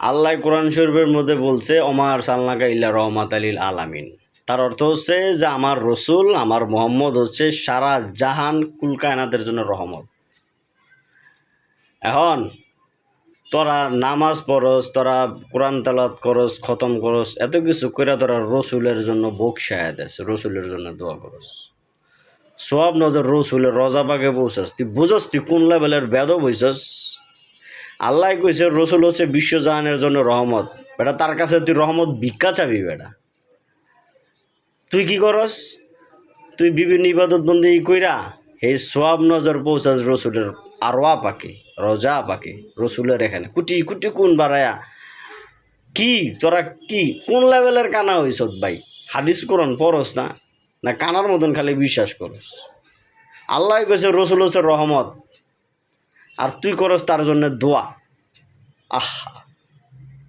আল্লাহ কোরআন শরীফের মধ্যে বলছে ওমা আরসালনাকা ইল্লা রহমাতাল লিল আলামিন। তার অর্থ হচ্ছে যে আমার রসুল আমার মোহাম্মদ হচ্ছে সারা জাহান কুল কায়নাতের জন্য রহমত। এখন তোরা নামাজ পড়স, তোরা কোরআন তেলাওয়াত করস, খতম করস, এত কিছু কইরা তোরা রসুলের জন্য বুক সায়া দেস, রসুলের জন্য দোয়া করস, সব নজর রসুলের রজা পাকে পৌঁছাস। তুই বুঝস তুই কোন লেভেলের বেদব হইছস? আল্লাহ কইছে রসুল হচ্ছে বিশ্বজাহানের জন্য রহমত। বেটা তার কাছে তুই রহমত ভিক্ষা চাবি বেটা? তুই কি করস? তুই বিভিন্ন ইবাদত বন্দি কইরা এই সব নজর পৌঁছাস রসুলের আরওয়া পাকে, রজা পাকে, রসুলের এখানে কুটি কুটি কোন বাড়ায়া কি তোরা কি কোন লেভেলের কানা হইছ ভাই? হাদিস কোরআন পড়স না, না কানার মতন খালি বিশ্বাস করস? আল্লাহ কইছে রসুল হচ্ছে রহমত, আর তুই করস তার জন্য দোয়া। আহা!